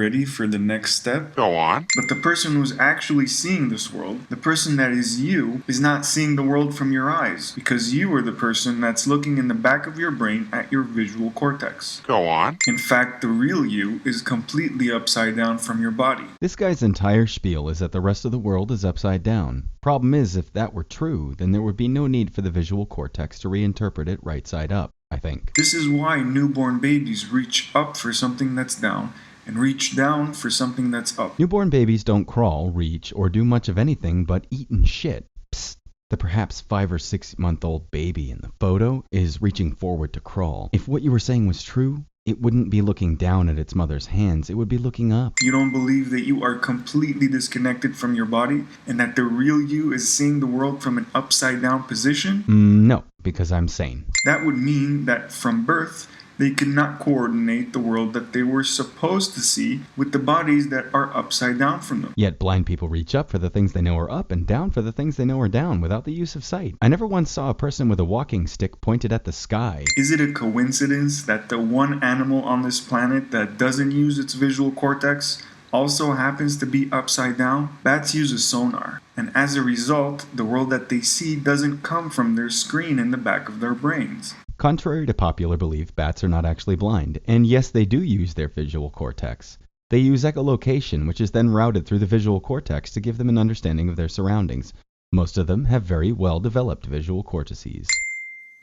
ready for the next step? Go on. But the person who's actually seeing this world, the person that is you, is not seeing the world from your eyes, because you are the person that's looking in the back of your brain at your visual cortex. Go on. In fact, the real you is completely upside down from your body. This guy's entire spiel is that the rest of the world is upside down. Problem is, if that were true, then there would be no need for the visual cortex to reinterpret it right side up, I think. This is why newborn babies reach up for something that's down and reach down for something that's up. Newborn babies don't crawl, reach, or do much of anything but eat and shit. Psst. The perhaps 5 or 6 month old baby in the photo is reaching forward to crawl. If what you were saying was true, it wouldn't be looking down at its mother's hands, it would be looking up. You don't believe that you are completely disconnected from your body and that the real you is seeing the world from an upside down position? No, because I'm sane. That would mean that from birth, they could not coordinate the world that they were supposed to see with the bodies that are upside down from them. Yet blind people reach up for the things they know are up and down for the things they know are down without the use of sight. I never once saw a person with a walking stick pointed at the sky. Is it a coincidence that the one animal on this planet that doesn't use its visual cortex also happens to be upside down? Bats use a sonar, and as a result, the world that they see doesn't come from their screen in the back of their brains. Contrary to popular belief, bats are not actually blind, and yes, they do use their visual cortex. They use echolocation, which is then routed through the visual cortex to give them an understanding of their surroundings. Most of them have very well-developed visual cortices.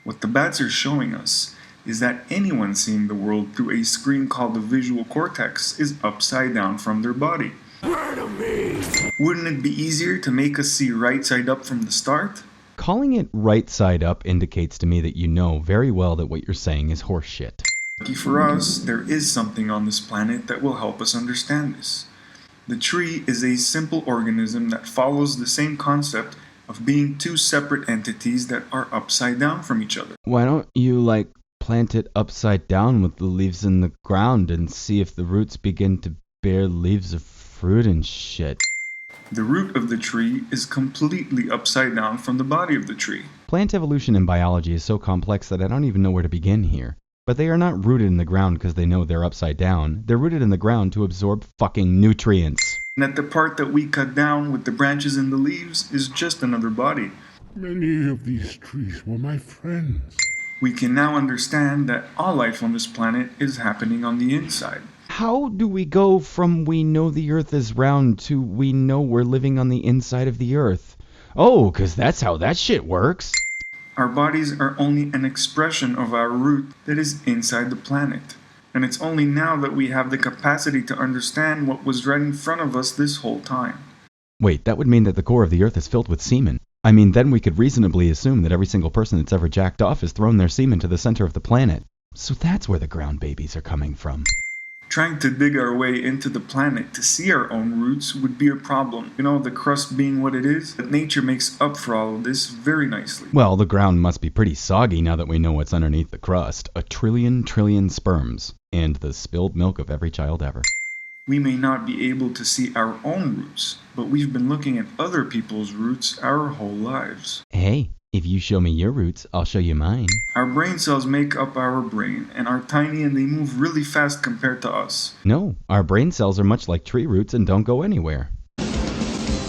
What the bats are showing us is that anyone seeing the world through a screen called the visual cortex is upside down from their body. Murder me! Wouldn't it be easier to make us see right side up from the start? Calling it right side up indicates to me that you know very well that what you're saying is horseshit. Lucky for us, there is something on this planet that will help us understand this. The tree is a simple organism that follows the same concept of being two separate entities that are upside down from each other. Why don't you, plant it upside down with the leaves in the ground and see if the roots begin to bear leaves of fruit and shit? The root of the tree is completely upside down from the body of the tree. Plant evolution in biology is so complex that I don't even know where to begin here. But they are not rooted in the ground because they know they're upside down. They're rooted in the ground to absorb fucking nutrients. And that the part that we cut down with the branches and the leaves is just another body. Many of these trees were my friends. We can now understand that all life on this planet is happening on the inside. How do we go from we know the earth is round to we know we're living on the inside of the earth? Oh, 'cause that's how that shit works. Our bodies are only an expression of our root that is inside the planet. And it's only now that we have the capacity to understand what was right in front of us this whole time. Wait, that would mean that the core of the earth is filled with semen. I mean, then we could reasonably assume that every single person that's ever jacked off has thrown their semen to the center of the planet. So that's where the ground babies are coming from. Trying to dig our way into the planet to see our own roots would be a problem. You know, the crust being what it is, but nature makes up for all of this very nicely. Well, the ground must be pretty soggy now that we know what's underneath the crust. A trillion sperms. And the spilled milk of every child ever. We may not be able to see our own roots, but we've been looking at other people's roots our whole lives. Hey, if you show me your roots, I'll show you mine. Our brain cells make up our brain and are tiny and they move really fast compared to us. No, our brain cells are much like tree roots and don't go anywhere.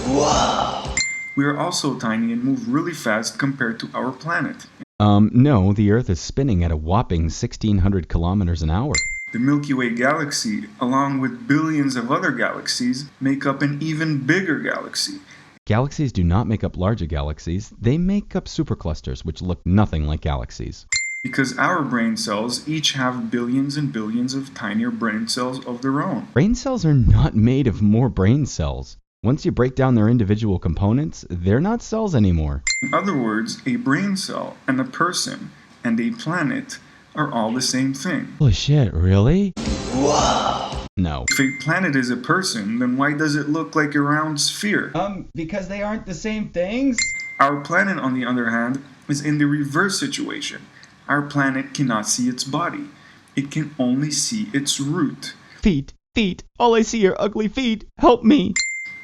Wow! We are also tiny and move really fast compared to our planet. No, the Earth is spinning at a whopping 1,600 kilometers an hour. The Milky Way galaxy, along with billions of other galaxies, make up an even bigger galaxy. Galaxies do not make up larger galaxies, they make up superclusters, which look nothing like galaxies. Because our brain cells each have billions and billions of tinier brain cells of their own. Brain cells are not made of more brain cells. Once you break down their individual components, they're not cells anymore. In other words, a brain cell and a person and a planet are all the same thing. Holy shit, really? Wow. No. If a planet is a person, then why does it look like a round sphere? Because they aren't the same things? Our planet, on the other hand, is in the reverse situation. Our planet cannot see its body. It can only see its root. Feet. All I see are ugly feet. Help me.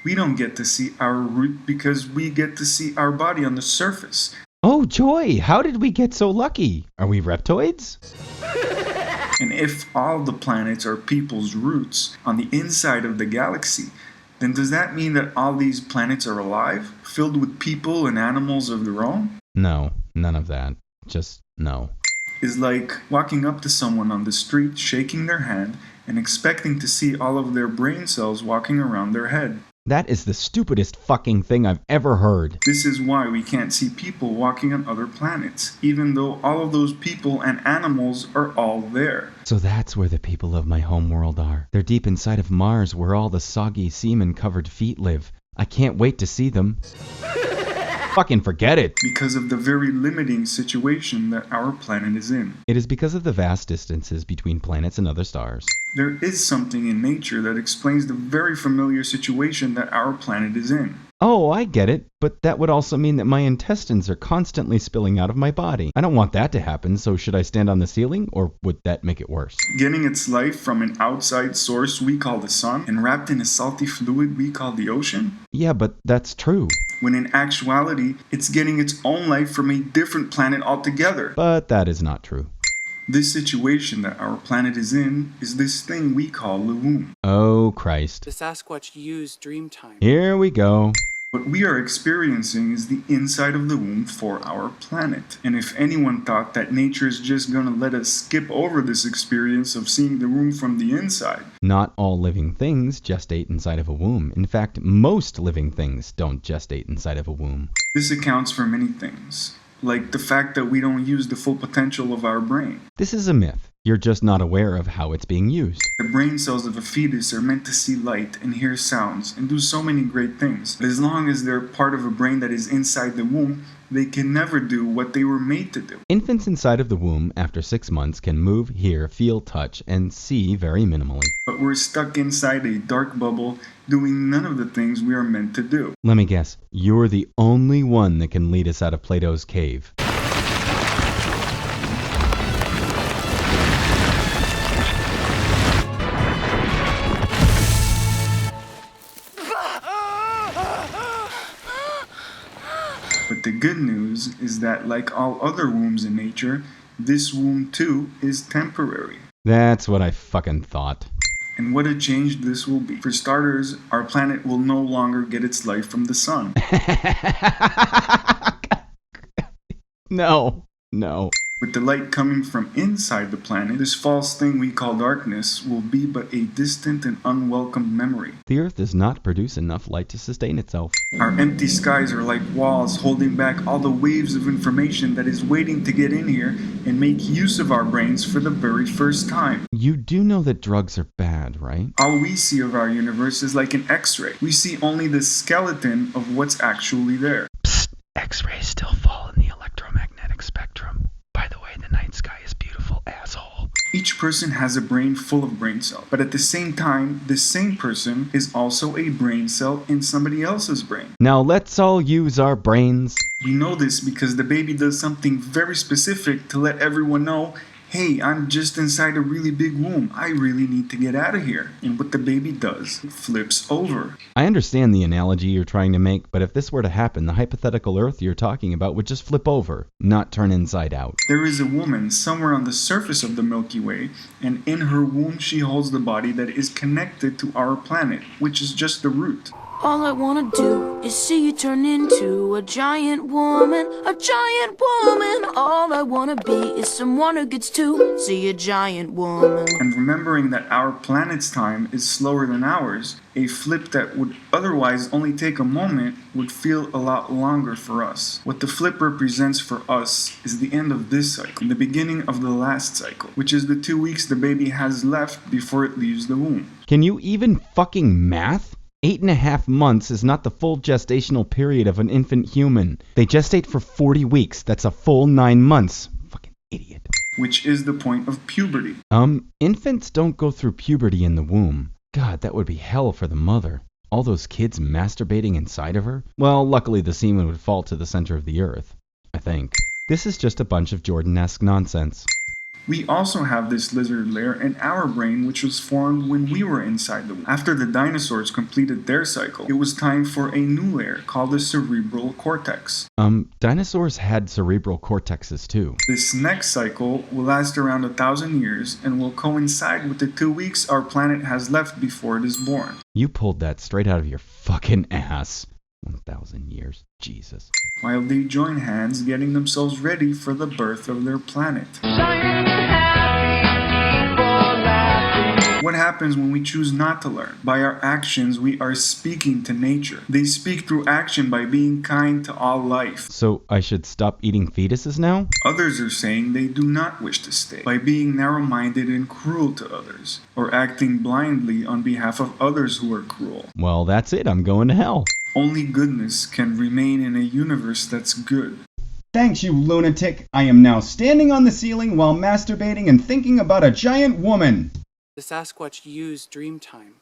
We don't get to see our root because we get to see our body on the surface. Oh, joy! How did we get so lucky? Are we reptoids? And if all the planets are people's roots on the inside of the galaxy, then does that mean that all these planets are alive, filled with people and animals of their own? No, none of that. Just no. Is like walking up to someone on the street, shaking their hand, and expecting to see all of their brain cells walking around their head. That is the stupidest fucking thing I've ever heard. This is why we can't see people walking on other planets, even though all of those people and animals are all there. So that's where the people of my homeworld are. They're deep inside of Mars, where all the soggy semen-covered feet live. I can't wait to see them. Fucking forget it. Because of the very limiting situation that our planet is in. It is because of the vast distances between planets and other stars. There is something in nature that explains the very familiar situation that our planet is in. Oh, I get it, but that would also mean that my intestines are constantly spilling out of my body. I don't want that to happen, so should I stand on the ceiling, or would that make it worse? Getting its life from an outside source we call the sun, and wrapped in a salty fluid we call the ocean? Yeah, but that's true. When in actuality, it's getting its own life from a different planet altogether. But that is not true. This situation that our planet is in is this thing we call the womb. Oh, Christ. The Sasquatch used Dreamtime. Here we go. What we are experiencing is the inside of the womb for our planet. And if anyone thought that nature is just gonna let us skip over this experience of seeing the womb from the inside. Not all living things gestate inside of a womb. In fact, most living things don't gestate inside of a womb. This accounts for many things, like the fact that we don't use the full potential of our brain. This is a myth. You're just not aware of how it's being used. The brain cells of a fetus are meant to see light and hear sounds and do so many great things. But as long as they're part of a brain that is inside the womb, they can never do what they were made to do. Infants inside of the womb after 6 months can move, hear, feel, touch, and see very minimally. But we're stuck inside a dark bubble doing none of the things we are meant to do. Let me guess, you're the only one that can lead us out of Plato's cave. But the good news is that, like all other wombs in nature, this womb too is temporary. That's what I fucking thought. And what a change this will be. For starters, our planet will no longer get its life from the sun. No. With the light coming from inside the planet, this false thing we call darkness will be but a distant and unwelcome memory. The Earth does not produce enough light to sustain itself. Our empty skies are like walls holding back all the waves of information that is waiting to get in here and make use of our brains for the very first time. You do know that drugs are bad, right? All we see of our universe is like an X-ray. We see only the skeleton of what's actually there. Psst, X-rays still fall in the electromagnetic spectrum. By the way, the night sky is beautiful, asshole. Each person has a brain full of brain cells, but at the same time, the same person is also a brain cell in somebody else's brain. Now let's all use our brains. We know this because the baby does something very specific to let everyone know, hey, I'm just inside a really big womb. I really need to get out of here. And what the baby does, it flips over. I understand the analogy you're trying to make, but if this were to happen, the hypothetical Earth you're talking about would just flip over, not turn inside out. There is a woman somewhere on the surface of the Milky Way, and in her womb she holds the body that is connected to our planet, which is just the root. All I wanna do is see you turn into a giant woman, a giant woman. All I wanna be is someone who gets to see a giant woman. And remembering that our planet's time is slower than ours, a flip that would otherwise only take a moment would feel a lot longer for us. What the flip represents for us is the end of this cycle, the beginning of the last cycle, which is the 2 weeks the baby has left before it leaves the womb. Can you even fucking math? 8.5 months is not the full gestational period of an infant human. They gestate for 40 weeks. That's a full 9 months. Fucking idiot. Which is the point of puberty. Infants don't go through puberty in the womb. God, that would be hell for the mother. All those kids masturbating inside of her? Well, luckily the semen would fall to the center of the earth. I think. This is just a bunch of Jordan-esque nonsense. We also have this lizard layer in our brain, which was formed when we were inside the womb. After the dinosaurs completed their cycle, it was time for a new layer called the cerebral cortex. Dinosaurs had cerebral cortexes too. This next cycle will last around 1,000 years and will coincide with the 2 weeks our planet has left before it is born. You pulled that straight out of your fucking ass. 1,000 years. Jesus. While they join hands getting themselves ready for the birth of their planet. What happens when we choose not to learn? By our actions, we are speaking to nature. They speak through action by being kind to all life. So I should stop eating fetuses now? Others are saying they do not wish to stay, by being narrow-minded and cruel to others, or acting blindly on behalf of others who are cruel. Well, that's it. I'm going to hell. Only goodness can remain in a universe that's good. Thanks, you lunatic. I am now standing on the ceiling while masturbating and thinking about a giant woman. The Sasquatch used dream time.